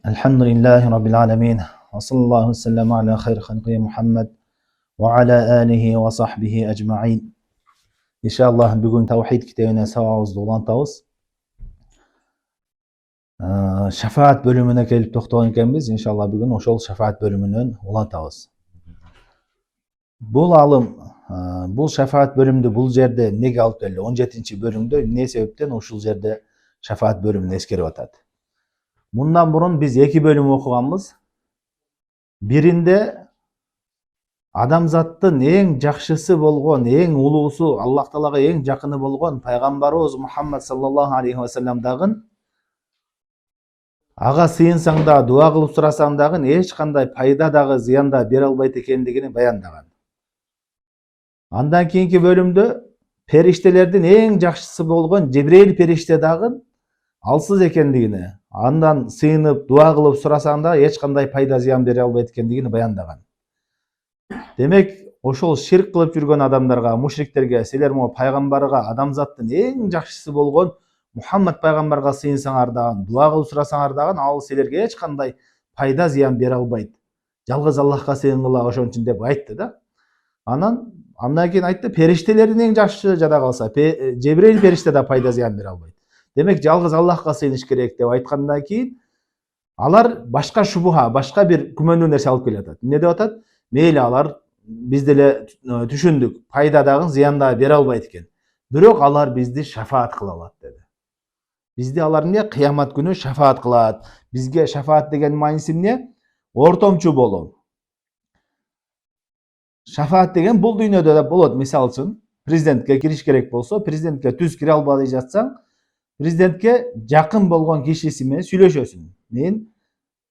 Elhamdülillahi Rabbil alemin. Ve sallallahu sellem ala hayri halqi Muhammed ve ala alihi ve sahbihi ecma'in. İnşallah bugün tevhid kitabına sabahımızda ulantабыз. Şefaat bölümüne kelip toxtogon ekenbiz. İnşallah bugün oşol şefaat bölümünün ulantабыз. Bul alım, bul şefaat bölümünde bul jerde nege alıp keldi? 17. bölümde ne sebepten oşul jerde şefaat bölümünü eskeriп atat. Bundan burun biz 2 bölüm okuganбыз. Birinde адамзаттын эң жакшысы болгон, эң улуусу, Аллах Таалага эң жакыны болгон пайгамбарыбыз Мухаммад саллаллаху алейхи ва саллям дагы ага сыйынсаң да, дуа кылып сурасаң дагы эч кандай пайда дагы, зыян да бере албайт экендигин баяндаган. Андан кийинки бөлүмдө периштелердин эң жакшысы болгон Жебрейил периште дагы алсыз экендигини, андан сыйынып дуа кылып сурасаң да эч кандай пайда, зыян бере албайт экендигин баяндаган. Демек, ошол ширк кылып жүргөн адамдарга, мушриктерге, силер могу пайгамбарга, адамзаттын эң жакшысы болгон Мухаммад пайгамбарга сыйынсаңар дагы, дуа кылып сурасаңар дагы, ал силерге эч кандай пайда, зыян бере албайт. Жалгыз Аллахка сыйынгыла ошон үчүн деп айтты да. Андан кийин айтты, периштелердин эң жакшысы жада калса, Жебрейил периште да пайда, зыян бере албайт. Демек, жалгыз Аллахка сыйыныш керек деп айткандан кийин алар башка шубуха, башка бир күмөндүү нерсе алып келе атат. Эмне деп атат? Мейли алар биз деле түшүндүк, пайда дагы, зыян да бере албайт экен. Бирок алар бизди шафаат кыла алат деди. Бизди алар эмне? Кыямат күнү шафаат кылат. Бизге шафаат деген мааниси эмне? Ортомчу болуу. Шафаат деген бул дүйнөдө да болот. Мисалы үчүн, президентке кириш керек болсо, президентке түз кире албай жатсаң, президентке жакын болгон кишиси менен сүйлөшөсүң. Мен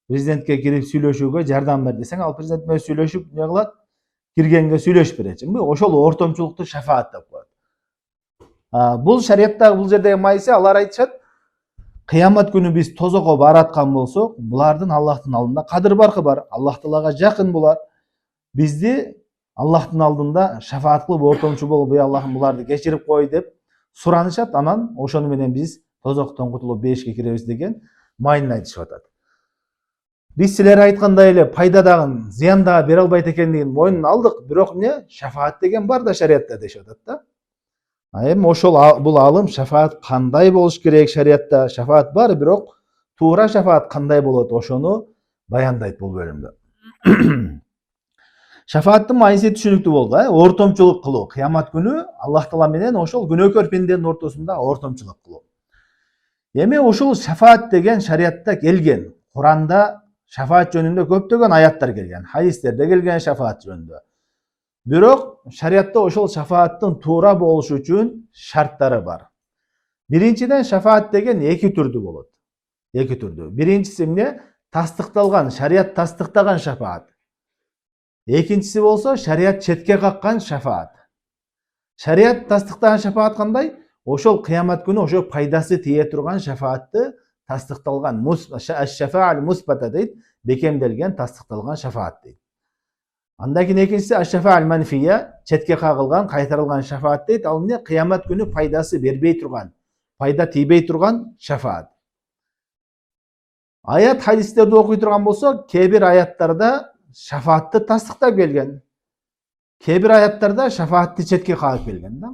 президентке кирип сүйлөшүүгө жардам бер десең, ал президент менен сүйлөшүп, эмне кылат? Киргенге сүйлөшүп беречиңби? Ошол ортомчулукту шафаат деп коет. Бул шариаттагы бул жердеги майсы, алар айтышат, кыямат күнү биз тозокко бараткан болсок, булардын Аллахтын алдында кадыр баркы бар, Аллах Таалага жакын булар. Бизди Аллахтын алдында шафаат кылып, ортомчу болуп, "Ey Аллахым, буларды кечирип кой" деп суранышат, анан ошону менен биз тозоктон кутулуп бешикке киребиз деген майнын айтышып атат. Биз силер айткандай эле пайда дагы, зыян да бере албайт экендигин мойнуна алдык, бирок эмне? Шафаат деген бар да шариатта дешип атат да. Эми ошол бул алым шафаат кандай болуш керек шариатта? Шафаат бар, бирок туура шафаат кандай болот? Ошону баяндайт бул бөлүмдө. Шафааттын мааниси түшүнүктүү болду, ортомчулук кылуу. Кыямат күнү Аллах Таала менен ошол күнөөкөр пенденин ортосунда ортомчулук кылуу. Эми ошол шафаат деген шариатта келген. Куранда шафаат жөнүндө көптөгөн аяттар келген, хадистерде келген шафаат жөнүндө. Бирок шариатта ошол шафааттын туура болушу үчүн шарттары бар. Биринчиден, шафаат деген 2 түрдүү болот. 2 түрдүү. Биринчиси эмне? Тастыкталган, шариат тастыктаган шафаат. Экинчиси болсо шариат четке каккан шафаат. Шариат тастыктаган шафаат кандай? Ошол кыямат күнү ошо пайдасы тие турган шафаатты тастыкталган, аш-шафаат мусбата дейт, бекемделген, тастыкталган шафаат дейт. Андан кийин экинчиси аш-шафаат манфия, четке кагылган, кайтарылган шафаат дейт. Ал эмне? Кыямат күнү пайдасы бербей турган, пайда тийбей турган шафаат. Аят хадистерди окуй турган болсок, кээ бир аяттарда шафаатты тастыктап келген. Кээ бир аяттарда шафаатты четке кагып келген да.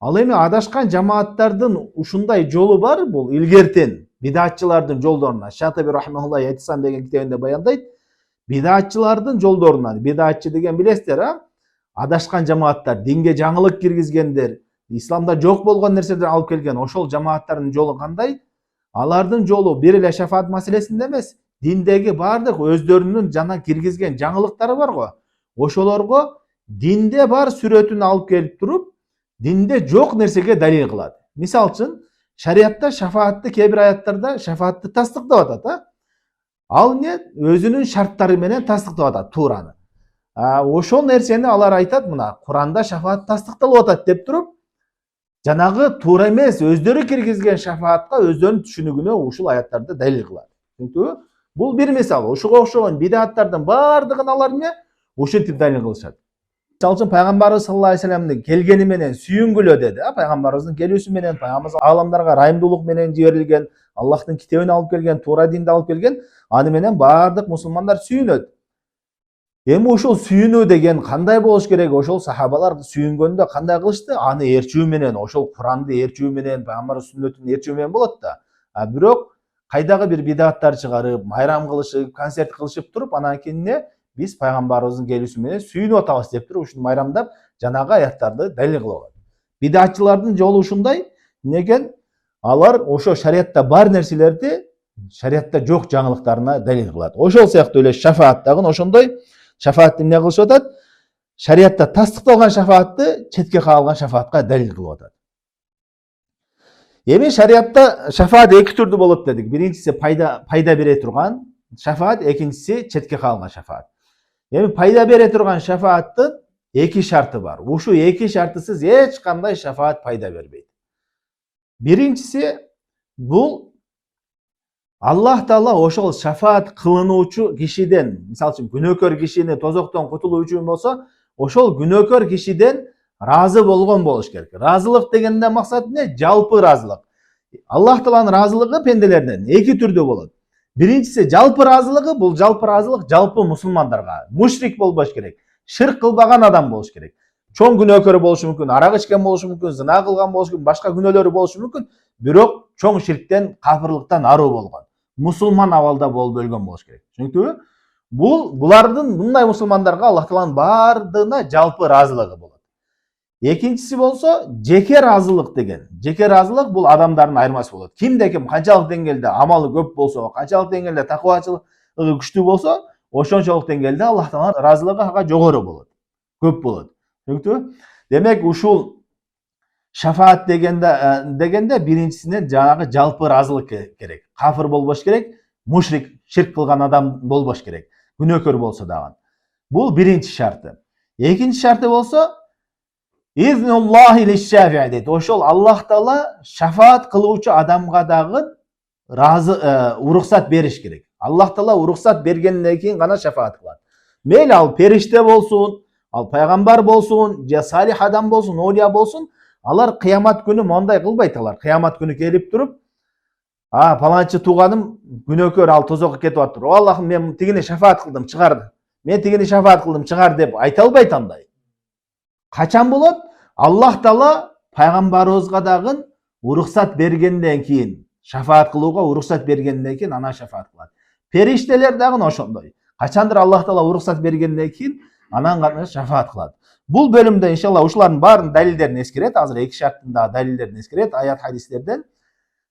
Ал эми адашкан жамааттардын ушундай жолу бар, бул илгертен бидатчылардын жолдоруна. Шатаби рахмауллах айтсам деген китебинде баяндайт. Бидатчылардын жолдорунан, бидатчы деген билесиздер, адашкан жамааттар, динге жаңылык киргизгендер, исламда жок болгон нерседен алып келген ошол жамааттардын жолу кандай? Алардын жолу бир эле шафаат маселесинде эмес, диндеги бардык өздөрүнүн жана киргизген жаңылыктары бар го. Ошолорго динде бар сүрөтүн алып келип туруп, динде жок нерсеге далил кылат. Мисалы үчүн, шариатта шафаатты кээ бир аяттарда шафаатты тастыктап атат, ал эмне? Өзүнүн шарттары менен тастыктап атат туураны. Ошол нерсени алар айтат, мына Куранда шафаат тастыкталып атат деп туруп, жанагы туура эмес, өздөрү киргизген шафаатка өздөрүнүн түшүнүгүнө ушул аяттарды далил кылат. Түшүнүктүбү? Бул бир мисал. Ошого окшогон бидаттардын бардыгын алар эмне? Ушинтип далил кылышат. Misal üчүн Пайгамбарыбыз саллаллаху алейхи вассаламдын келгени менен сүйүнгүлө деди. Пайгамбарыбыздын келүүсү менен Пайгамбарыбыз аламдарга райымдуулук менен жиберилген, Аллахтын китебин алып келген, туура динди алып келген. Аны менен баардык мусулмандар сүйүнөт. Эми ушул сүйүнүү деген кандай болуш керек? Ошол сахабалар сүйүнгөндө кандай кылышты? Аны ээрчүү менен, ошол Куранды ээрчүү менен, Пайгамбардын сүннөтүн ээрчүү менен болот да. Бирок кайдагы бир бидаттар чыгарып, майрам кылышып, концерт кылышып туруп, анан кийин биз Пайгамбарыбыздын келүүсү менен сүйүнүп атабыз деп туруп ушуну майрамдап, жанагы аяттарды далил кылып алат. Бидатчылардын жолу ушундай. Неге? Алар ошо шариатта бар нерселерди шариатта жок жаңылыктарына далил кылат. Ошол сыяктуу эле шафаат дагы ошондой. Шафаатты эмне кылышып атат? Шариатта тастыкталган шафаатты четке кагылган шафаатка далил кылып атат. Эми шариатта шафаат эки түрдүү болот дедик. Биринчиси пайда бере турган шафаат, экинчиси четке кагылган шафаат. Эми пайда бере турган шафааттын эки шарты бар. Ушу эки шартысыз эч кандай шафаат пайда бербейт. Биринчиси бул Аллах Таала ошол шафаат кылынуучу кишиден, мисалы үчүн күнөөкөр кишини тозоктон кутулуу үчүн болсо, ошол күнөөкөр кишиден разы болгон болуш керек. Разылык дегенде максат эмне? Жалпы разылык. Аллах Тааланын разылыгы пенделерден эки түрдүү болот. Биринчиси жалпы разылыгы, бул жалпы разылык жалпы мусулмандарга. Мушрик болбош керек. Ширк кылбаган адам болуш керек. Чоң күнөөкөр болушу мүмкүн, арак ичкен болушу мүмкүн, зына кылган болушу мүмкүн, башка күнөөлөрү болушу мүмкүн, бирок чоң ширктен, кафырлыктан аруу болгон. Мусулман абалда болуп өлгөн болуш керек. Түшүнүктүүбү? Булардын мындай мусулмандарга Аллах Тааланын бардыгына жалпы разылыгы болот. Экинчиси болсо жеке разылык деген. Жеке разылык бул адамдардын айырмасы болот. Кимде ким канчалык деңгээлде амалы көп болсо, канчалык деңгээлде такыбачылыгы күчтүү болсо, ошончолук деңгээлде Аллах Тааланын разылыгы ага жогору болот. Көп болот. Түшүнүктүүбү? Демек ушул шафаат дегенде биринчисинен жанагы жалпы разылык керек. Кафыр болбош керек, мушрик, ширк кылган адам болбош керек. Күнөөкөр болсо дагы. Бул биринчи шарты. Экинчи шарты болсо Изнуллахи лиш-шафиъ дейт. Ошол Аллах Таала шафаат кылуучу адамга дагы уруксат бериш керек. Аллах Таала уруксат бергенден кийин гана шафаат кылат. Мейли ал периште болсун, ал пайгамбар болсун, же салих адам болсун, олия болсун, алар кыямат күнү мондай кылбайт. Алар кыямат күнү келип туруп, паланчы тууганым күнөөкөр, ал тозокко кетип атыр. О Аллахым, мен тигини шафаат кылдым, чыгар. Мен тигини шафаат кылдым, чыгар деп айта албайт андай. Качан болот? Аллах Таала пайгамбарыбызга дагы уруксат бергенден кийин, шафаат кылууга уруксат бергенден кийин анан шафаат кылат. Периштелер дагы ошондой. Качандыр Аллах Таала уруксат бергенден кийин анан гана шафаат кылат. Бул бөлүмдө иншалла ушулардын баарын далилдерин эскерет. Азыр эки шарттын да далилдерин эскерет, аят хадистерден.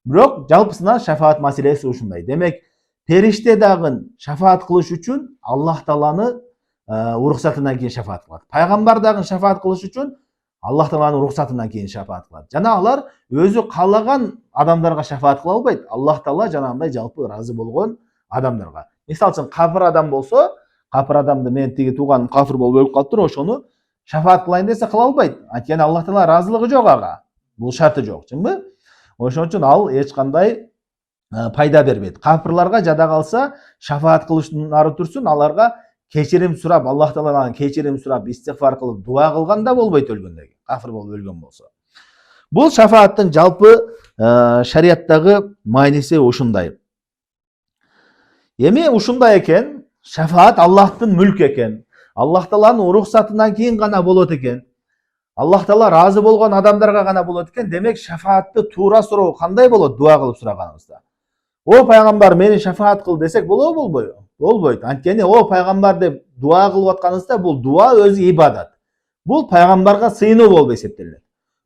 Бирок жалпысынан шафаат маселеси ушундай. Демек, периште дагы шафаат кылыш үчүн Аллах Тааланы уруксатынан кийин шафаат кылат. Пайгамбар дагы шафаат кылыш үчүн Аллах Тааланын уруксатынан кийин шафаат кылат. Жана алар өзү каалаган адамдарга шафаат кыла албайт. Аллах Таала жанагындай жалпы разы болгон адамдарга. Мисалы үчүн кафыр адам болсо, кафыр адамды мен тиги тууганым кафыр болуп өлүп калыптыр, ошону шафаат кылайын десе кыла албайт. Анткени Аллах Таала разылыгы жок ага. Бул шарты жок, чынбы? Ошон үчүн ал эч кандай пайда бербейт. Кафырларга жада калса, шафаат кылыштары турсун, аларга кечирим сурап, Аллах Тааладан кечирим сурап, истигфар кылып, дуа кылган да болбойт өлгөндөн кийин. Кафыр болуп өлгөн болсо. Бул шафааттын жалпы шариаттагы мааниси ушундай. Эми ушундай экен, шафаат Аллахтын мүлк экен. Аллах Тааланын уруксатынан кийин гана болот экен. Аллах Таала разы болгон адамдарга гана болот экен. Демек, шафаатты туура суроо кандай болот дуа кылып сураганыбызда? О пайгамбар, мени шафаат кыл десек болобу, болбойбу? Болбойт. Анткени о пайгамбар деп дуа кылып атканыбызда бул дуа өзү ибадат. Бул пайгамбарга сыйынуу болуп эсептелет.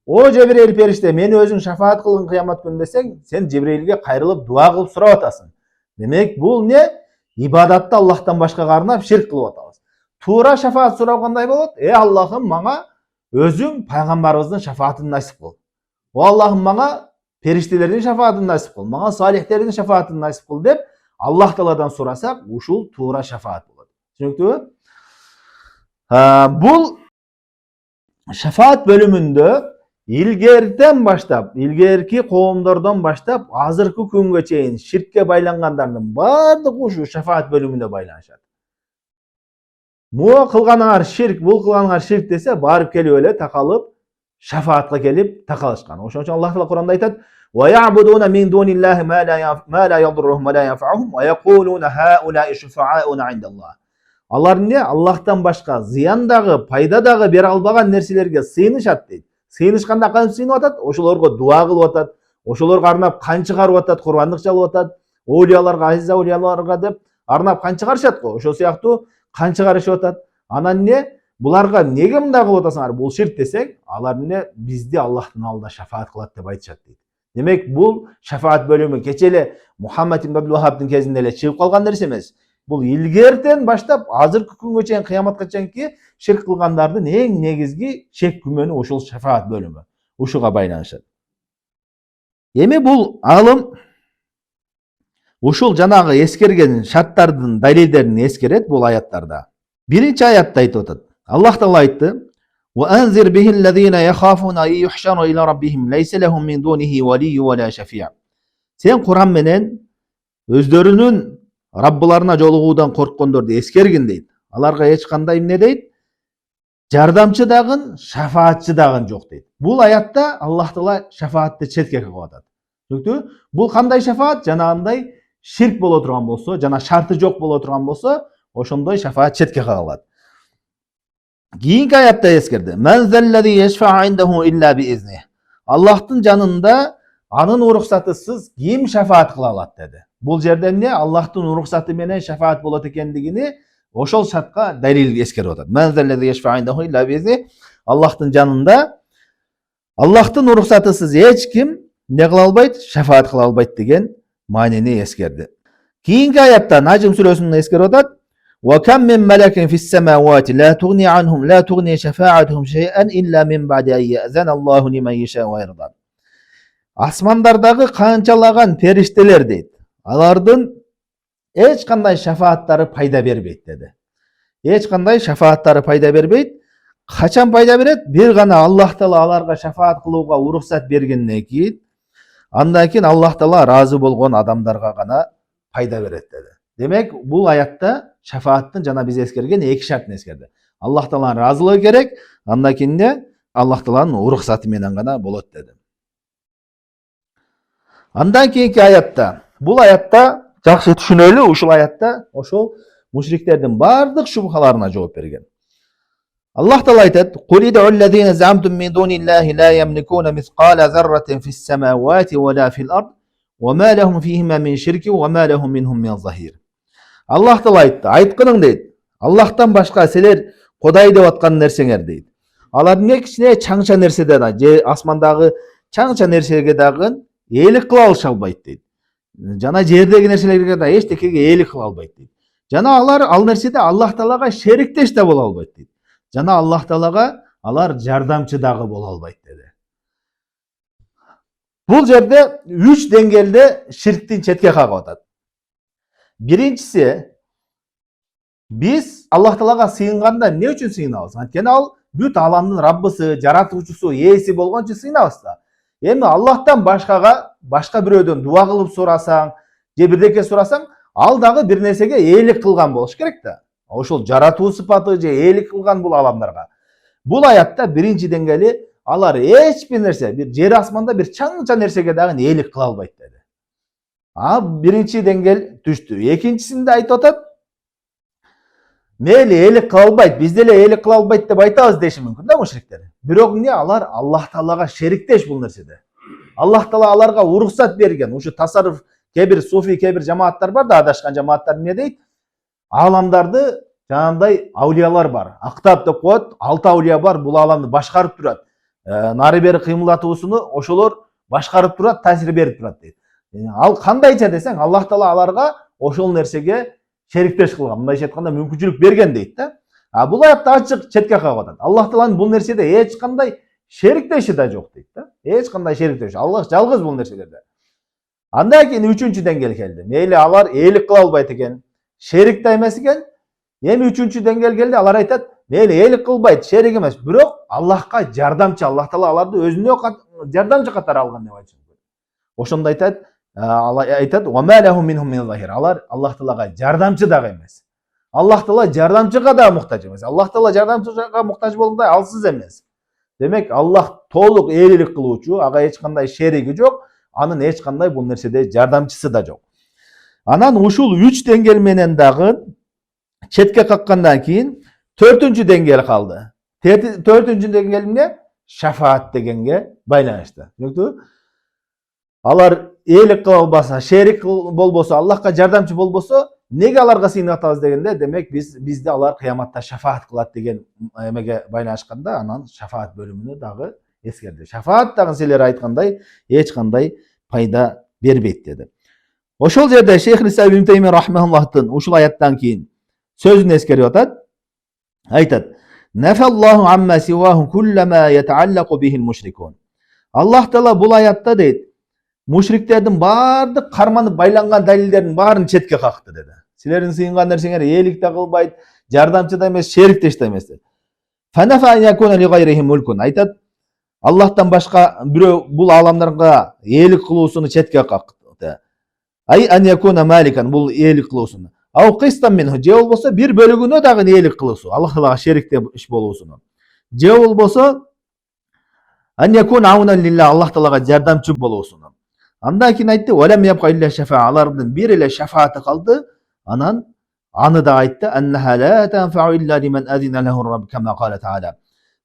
О Жебрейил периште, мени өзүң шафаат кылгын кыямат күнү десең, сен Жебрейилге кайрылып дуа кылып сурап атасың. Демек, бул не? Ибадатты Аллахтан башкага арнап ширк кылып атабыз. Туура шафаат суроо кандай болот? Аллахым, мага өзүң пайгамбарыбыздын шафаатын насип кыл. О Аллахым, мага периштелердин шафаатын насип кыл, мага салихтердин шафаатын насип кыл деп Аллах Тааладан сурасак, ушул туура шафаат болот. Түшүнүктүүбү? Бул шафаат бөлүмүндө илгертен баштап, илгерки коомдордон баштап, азыркы күнгө чейин ширкке байлангандардын баардыгы ушу шафаат бөлүмүндө байланышат. Mu kılganlar şirk, bul kılganlar şirk dese barıp kelip öyle takalıp şefaatla gelip takalışkan. Oşun için Allah Teala Kur'an'da aytat: "Ve ya'buduna min dunillahi ma la yadurruhum ve la yanfa'uhum ve yekuluna haula'i şufa'auna indallah." Алар не Аллахтан башка зыяндагы, пайдадагы бере албаган нерселерге сыйынышат дейт. Сыйынышканда кантип сыйынып атат? Ошолорго дуа кылып атат, ошолорго арнап кан чыгарып атат, курбандык чалып атат. Оолияларга, азиз оолияларга деп арнап кан чыгарышат го. Ошол сыяктуу кан чыгарышып атат. Анан не буларга неге мындай кылып атасыңар? Бул ширк десек, алар не бизди Аллахтын алдында шафаат кылат деп айтышат дейт. Демек бул шафаат бөлүмү кече эле Мухаммад ибн Абдул Вахабтын кезинде эле чыгып калган нерсе эмес. Бул илгертен баштап азыркы күнгө чейин кыяматка чейинки ширк кылгандардын эң негизги шек күмөнү ушул шафаат бөлүмү. Ушуга байланышат. Эми бул алым ушул жанагы эскерген шарттардын далилдерин эскерет бул аяттарда. Биринчи аятта айтып атат. Аллах Таала айтты: "Ва анзир бихиллазина яхафуна ай юхшару иля раббихим лейса лахум мин дунихи валийю ва ла шафия." Сен Кур'ан менен өздөрүнүн Раббыларына жолугуудан корккондорду эскергин дейт. Аларга эч кандай эмне дейт? Жардамчы дагы, шафаатчы дагы жок дейт. Бул аятта Аллах Таала шафаатты четке кылып атат. Түшүнүктүбү? Бул кандай шафаат? Жанагындай ширк боло турган болсо, жана шарты жок боло турган болсо, ошондой шафаат четке кагылат. Кийинки аятта эскерди: "Мен заллази яшфа индаху илля биизни." Аллахтын жанында анын уруксатысыз ким шафаат кыла алат деди. Бул жерде эмне? Аллахтын уруксаты менен шафаат болот экендигини ошол шартка далил эскерип атат. Мен заллази яшфа индаху илля биизни. Аллахтын жанында Аллахтын уруксатысыз эч ким не кыла албайт? Шафаат кыла албайт деген маанини эскерди. Кийинки аятта Najm сүрөсүндө эскерип атат: "Ва кам мин малакин фис самавати ла тугни анхум ла тугни шафаатухум шей'ан илля мин ба'ди ан я'зана Аллаху лиман яша ва ярда." Асмандардагы канчалаган периштелер дейт. Алардын эч кандай шафааттары пайда бербейт деди. Эч кандай шафааттары пайда бербейт. Качан пайда берет? Бир гана Аллах Таала аларга шафаат кылууга уруксат бергенден кийин, андан кийин Аллах Таала ыраазы болгон адамдарга гана пайда берет деди. Демек, бул аятта шафааттын жана биз эскерген эки шартын эскерди. Аллах Тааланын ыраазылыгы керек, андан кийин Аллах Тааланын уруксаты менен гана болот деди. Андан кийинки аятта, бул аятта жакшы түшүнөлү, ушул аятта ошол мушриктердин бардык шубхаларына жооп берген. Аллах Таала айтат: "Кул ид'уллазина замтум мин дуниллахи ла ямликуна мисқала зарратин фис самавати ва ла фил ард ва ма лахум фихима мин ширки ва ма лахум минхум мин захир." Аллах Таала айтты: "Айткының дейт, Аллахтан башка силер Кудай деп аткан нерсеңер дейт. Алар эмне кичине чаңча нерседен, же асмандагы чаңча нерсеге дагы ээлик кыла алыша албайт дейт. Жана жердеги нерселерге да эчтекеге ээлик кыла албайт дейт. Жана алар ал нерседе Аллах Таалага шериктеш да боло албайт дейт. Жана Аллах Таалага алар жардамчы дагы боло албайт деди." Бул жерде 3 деңгээлде ширктин четке кагып атат. Биринчиси, биз Аллах Таалага сыйынганда эмне үчүн сыйынабыз? Анткени ал бүт аламдын Раббысы, жаратуучусу, ээси болгон үчүн сыйынабыз да. Эми Аллахтан башкага, башка бирөөдөн дуа кылып сурасаң, же бирдеке сурасаң, ал дагы бир нерсеге ээлик кылган болуш керек да. Ошол жаратуу сыпаты же ээлик кылган бул аламдарга. Бул аятта биринчи деңгээли алар эч бир нерсе, бир жер асманда бир чаңча нерсеге дагы ээлик кыла албайт деди. Биринчи деңгээл түштү. Экинчисинде айтып атат: "Мейли ээлик кыла албайт, биз деле ээлик кыла албайт" деп айтабыз деши мүмкүн да мушриктер. Бирок эмне алар Аллах Таалага шериктеш бул нерседе. Аллах Таала аларга уруксат берген. Ушу тасарруф кебир суфий кебир жамааттар бар да, адашкан жамааттар эмне дейт? Аламдарды жанагындай аулиялар бар. Актап деп коет, 6 аулия бар, бул аламды башкарып турат. Нары бери кыймылдатуусуну ошолор башкарып турат, таасир берип турат дейт. Ал кандайча десең, Аллах Таала аларга ошол нерсеге шериктеш кылган, мындайча айтканда мүмкүнчүлүк берген дейт да. Бул аятта ачык четке кагып атат. Аллах Тааланын бул нерседе эч кандай шериктеши да жок дейт да. Эч кандай шериктеш. Аллах жалгыз бул нерселерде. Андан кийин үчүнчү деңгээл келди. Мейли алар ээлик кыла албайт экен, шерик да эмес экен. Эми үчүнчү деңгээл келди, алар айтат: "Мейли ээлик кылбайт, шерик эмес, бирок Аллахка жардамчы, Аллах Таала аларды өзүнө жардамчы катары алган" деп айтышат. Ошондо айтат: "Ва ма лахум минхум мин захир." Алар Аллах Таалага жардамчы дагы эмес. Аллах Таала жардамчыга да муктаж эмес. Аллах Таала жардамчыга муктаж болгондой алсыз эмес. Демек Аллах толук ээлик кылуучу, ага эч кандай шериги жок, анын эч кандай бул нерседе жардамчысы да жок. Анан ушул 3 деңгээл менен дагы четке каккандан кийин 4-ncü деңгээл калды. 4-ncü деңгээл эмне? Шафаат дегенге байланыштуу. Түшүнүктүбү? Алар ээлик кыла албаса, шерик болбосо, Аллахка жардамчы болбосо, неге аларга сыйынып атабыз дегенде, демек бизди алар кыяматта шафаат кылат деген эмеге байланышканда, анан шафаат бөлүмүнө дагы эскерди. Шафаат дагы силер айткандай эч кандай пайда бербейт деди. Ошол жерде Шейх Ибн Тайми рахмааллахтын ушул аяттан кийин сөзүн эскерип атат. Айтат: "Нафаллаху амма сиваху куллама ятааллaqu бихил мушрикун." Аллах Таала бул аятта дейт, мушриктердин баардык карманып байланган далилдердин баарын четке какты деди. Силердин сыйынган нерсеңер ээлик да кылбайт, жардамчы да эмес, шериктеш да эмес деди. Фанафа ан якуна ли гайрихи мулкун. Айтат, Аллахтан башка бирөө бул аламдарга ээлик кылуусуну четке какты. Ай ан якуна маликан, бул ээлик кылуусуну. Ау кыстан минху, же болбосо бир бөлүгүнө дагы ээлик кылуусу, Аллах Таалага шерикте иш болуусуну. Же болбосо ан якуна аунан лилла, Аллах Таалага жардамчы болуусуну. Андан кийин айтты: "Валам ябка илля шафа", алардын бир эле шафааты калды. Анан аны да айтты: "Аннаха ла танфау илля лиман азина лаху рабб кама кала таала".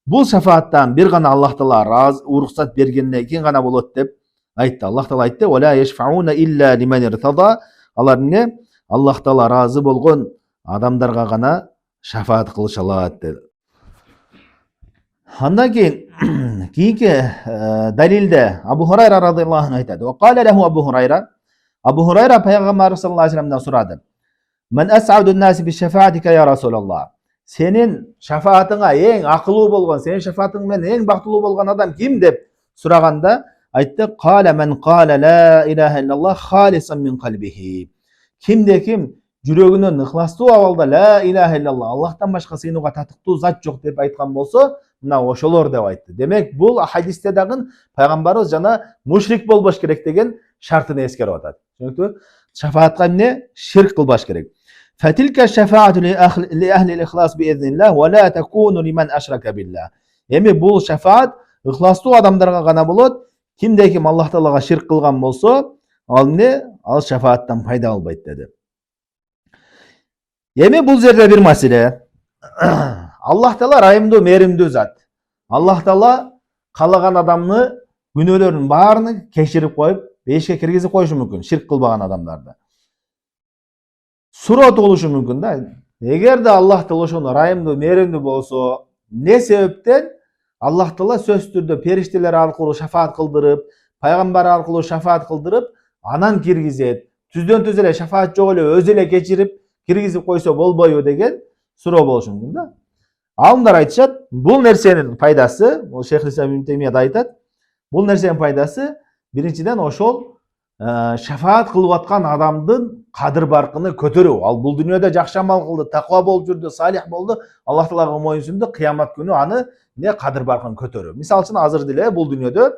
Бул шафааттан бир гана Аллах Таала уруксат бергенден кийин гана болот деп айтты. Аллах Таала айтты: "Вала яшфауна илля лиман иртада". Алар эмне? Аллах Таала разы болгон адамдарга гана шафаат кылыша алат dedi. Андан кийин кийинки далилде Абу Хурайра радыйаллаху анху айтат: "Ва кала лаху Абу Хурайра". Абу Хурайра пайгамбар саллаллаху алейхи вассаламдан сурады: "Мен ас'аду наси би шафаатика я Расулаллах". Сенин шафаатыңа эң акылуу болгон, сенин шафаатың менен эң бактылуу болгон адам ким деп сураганда айтты: "Кала мен кала ла илаха иллаллах халисан мин калбихи". Кимде ким жүрөгүнөн ыхластуу абалда ла илаха иллаллах, Аллахтан башка сыйынууга татыктуу зат жок деп айткан болсо, мына ошолор деп айтты. Демек бул хадисте дагы пайгамбарыбыз жана мушрик болбош керек деген шартын эскерип атат. Түшүнүктүбү? Шафаатка эмне? Ширк кылбаш керек. Фатилка шафаату ли ахли al-ихлас биизниллах ва ла такуну лиман ашрака биллах. Эми бул шафаат ыхластуу адамдарга гана болот. Кимде ким Аллах Таалага ширк кылган болсо, ал эмне? Ал шафааттан пайда албайт деди. Эми бул жерде бир маселе. Аллах Таала райымдуу, мээримдүү зат. Аллах Таала каалаган адамны күнөөлөрүнүн баарын кечирип коюп, бешке киргизип коюшу мүмкүн, ширк кылбаган адамдарды. Суроо туулушу мүмкүн да. Эгерде Аллах Таала ошону райымдуу, мээримдүү болсо, эмне себептен Аллах Таала сөзсүз түрдө периштелер аркылуу шафаат кылдырып, пайгамбар аркылуу шафаат кылдырып, анан киргизет. Түздөн түз эле шафаат жок эле өзү эле кечирип киргизип койсо болбойбу деген суроо болушу мүмкүн да. Алымдар айтышат, бул нерсенин пайдасы, бул Шейх Ибн Тайми да айтат, бул нерсенин пайдасы биринчиден ошол шафаат кылып аткан адамдын кадыр баркыны көтөрүү. Ал бул дүйнөдө жакшы амал кылды, таква болуп жүрдү, салих болду, Аллах Таалага моюнсунду, кыямат күнү аны не кадыр баркын көтөрүү. Мисалы үчүн азыр деле бул дүйнөдө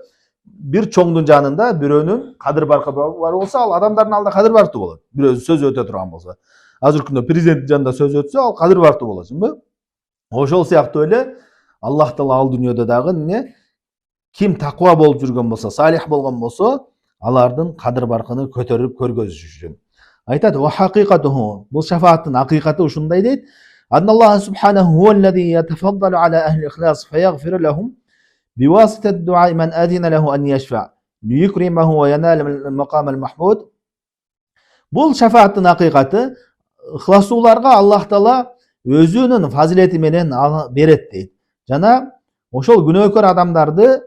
бир чоңдун жанында бирөөнүн кадыр баркы бар болсо, ал адамдардын алдында кадыр барктуу болот. Бирөө сөз өтө турган болсо. Азыркы күндө президенттин жанында сөз өтсө, ал кадыр барктуу болосунбу? Ошол сыяктуу эле Аллах Таала ал дүйнөдө дагы эмне? Ким таква болуп жүргөн болсо, салих болгон болсо, алардын кадыр баркыны көтөрүп көргөзүш үчүн. Айтат: "Ва хакыйкатуху", бул шафааттын акыйкаты ушундай дейт. Анналлах субханаху хуаллази ятафаддалу ала ахли ихлас фаягфиру лахум биваситат дуа ман азина лаху ан яшфа лiyukrimahu ва янал мақам ал-махмуд. Бул шафааттын акыйкаты ихласууларга Аллах Таала өзүнүн фазилети менен берет дейт. Жана ошол күнөөкөр адамдарды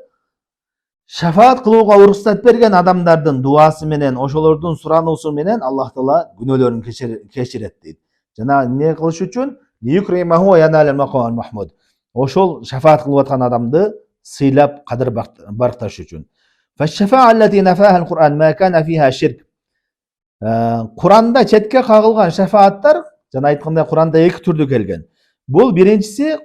шафаат кылууга уруксат берген адамдардын дуасы менен, ошолордун сурануусу менен Аллах Таала күнөөлөрүн кечирет дейт. Жана эмне кылыш үчүн? Лiyukrimahu ва янал мақам ал-махмуд. Ошол шафаат кылып аткан адамды сыйлап кадыр баркташ үчүн. Фаш-шафаа аллати нафаха ал-Кур'ан ма кана фиха ширк. Куранда четке кагылган шафааттар, жана айткандай Куранда эки түрдүү келген. Бул биринчиси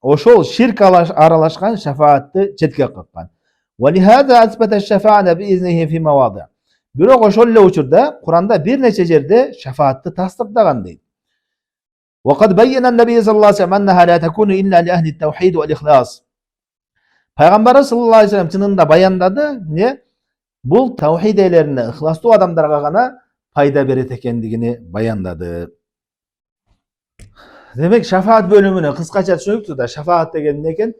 ошол ширк аралашкан шафаатты четке каккан. Валихаза асбата аш-шафаата биизнихи фи мавади. Бирок ошол эле учурда Куранда бир нече жерде шафаатты тастыктаган дейт. وقد بين النبي صلى الله عليه وسلم أنها لا تكون إلا لأهل التوحيد والإخلاص. Пайғамбарымыз саллаллаху алейхи вассалам чынында баяндады, не? Бұл таухид иелеріне, ықыластуу адамдарға ғана пайда берет екендігini баяндады. Демек, шафаат бөліміне қысқаша түсінікті да, шафаат деген не екен?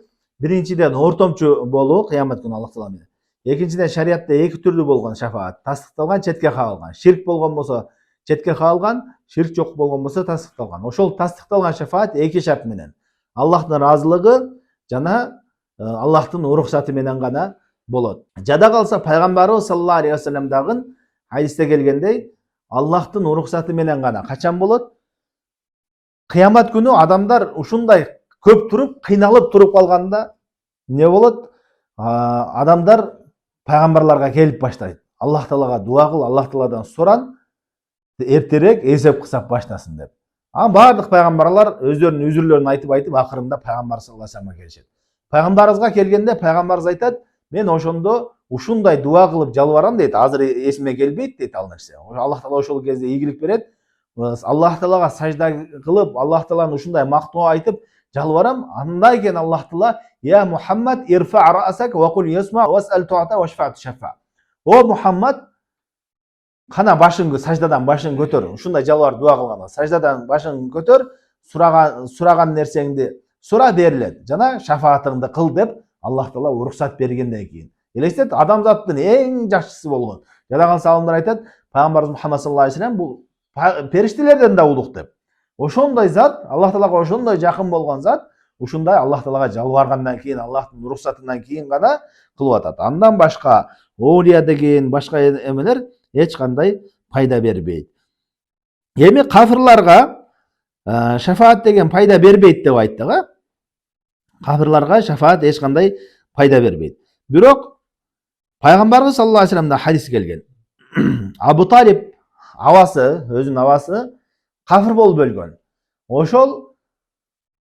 Біріншіден ортомчу болу, қиямет күні Аллах тағала менен. Екіншіден шариатта екі түрлі болған шафаат, тасдикталған, четке кагылган. Ширк болған болса, четке кагылган, ширк жоқ болған болса, тасдикталган. Ошол тасдикталган шафаат екі шарт менен. Аллахтын разылыгы жана Аллахтын уруксаты менен гана болот. Жада калса пайгамбарыбыз саллаллаху алейхи вассаламдагы хадисте келгендей, Аллахтын уруксаты менен гана качан болот? Кыямат күнү адамдар ушундай көп туруп, кыйналып туруп калганда не болот? Адамдар пайгамбарларга келип баштайт. Аллах Таалага дуа кыл, Аллах Тааладан суран, эртерээк эсеп кысап баштасын деп. Бардык пайгамбарлар өздөрүнүн үзүрлөрүн айтып акырында пайгамбар саллаллаху алейхи вассаламга келишет. Пайгамбарыбызга келгенде пайгамбарыбыз айтат: "Мен ошондо ушундай дуа кылып жалбарам" дейт. Азыр эсиме келбейт дейт ал нерсе. Аллах Таала ошол кезде ийгилик берет. Аллах Таалага сажда кылып, Аллах Тааланы ушундай мактоо айтып жалбарам. Андай экен Аллах Таала: "Я Мухаммад, ирфа раасак ва кул ясма васал туата ва шфа тушафа." О Мухаммад, кана башың, саждадан башың көтөр. Ушундай жалбар дуа кылганда саждадан башың көтөр, сураган нерсеңди сура берилет. Жана шафаатыңды кыл деп Аллах Таала уруксат бергенден кийин. Элестет, адамзаттын эң жакшысы болгон. Жада калса алымдар айтат, пайгамбарыбыз Мухаммад саллаллаху алейхи вассалам бул периштелерден да улук деп. Ошондой зат, Аллах Таалага ошондой жакын болгон зат, ушундай Аллах Таалага жалбаргандан кийин, Аллахтын уруксатынан кийин гана кылып атат. Андан башка оолия деген башка эмелер эч кандай пайда бербейт. Эми кафырларга шафаат деген пайда бербейт деп айттык. Кафырларга шафаат эч кандай пайда бербейт. Бирок пайгамбарыбыз саллаллаху алейхи вассаламда хадис келген. Абу Талиб авасы, өзүнүн авасы кафыр болуп өлгөн. Ошол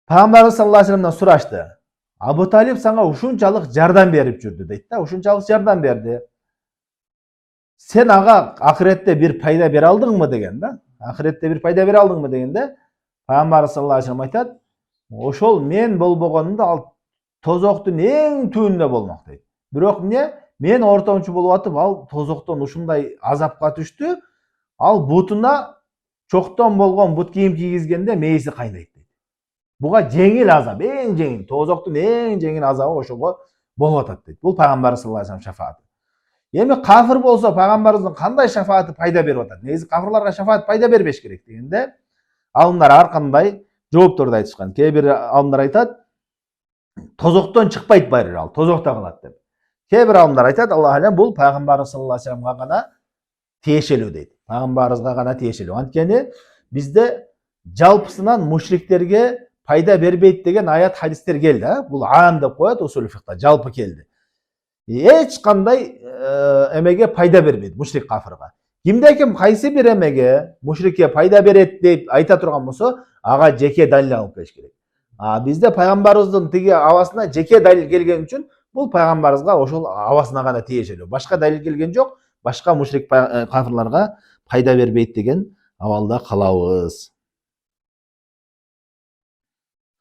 пайгамбарыбыз саллаллаху алейхи вассаламдан сурашты: "Абу Талиб сага ушунчалык жардам берип жүрдү" дейт да, ушунчалык жардам берди. Сен ага акыретте бир пайда бере алдыңбы деген да. Акыретте бир пайда бере алдыңбы дегенде, пайгамбарыбыз саллаллаху алейхи вассалам айтат: "Ошол мен болбогонумда ал тозоктун эң түбүндө болмок" дейт. Бирок мен ортомчу болуп атып, ал тозоктон ушундай азапка түштү, ал бутуна чоктон болгон бут кийим кийгизгенде мээси кайнайт дейт. Буга жеңил азап, эң жеңил, тозоктун эң жеңил азабы ошого болуп атат дейт. Бул пайгамбар саллаллаху алейхи вассалам шафааты. Эми кафыр болсо пайгамбарыбыздын кандай шафааты пайда берип атат? Негизи кафырларга шафаат пайда бербеш керек дегенде, алымдар ар кандай жоопторду айтышкан. Кээ бир алымдар айтат, тозоктон чыкпайт байыр, ал тозокто калат деп. Кээ бир алымдар айтат, Аллах алем, бул пайгамбарыбыз саллаллаху алейхи вассаламга гана тиешелүү дейт. Пайгамбарыбызга гана тиешелүү. Анткени бизде жалпысынан мушриктерге пайда бербейт деген аят хадистер келди, бул аам деп коет усул фикта, жалпы келди. Эч кандай эмеге пайда бербейт мушрик кафырга. Кимде ким кайсы бир эмеге мушрикке пайда берет деп айта турган болсо, ага жеке далил алып келиш керек. Бизде пайгамбарыбыздын тиги авасына жеке далил келген үчүн бул пайгамбарыбызга ошол авасына гана тиешелүү. Башка далил келген жок, башка мушрик кафырларга пайда бербейт деген абалда калабыз.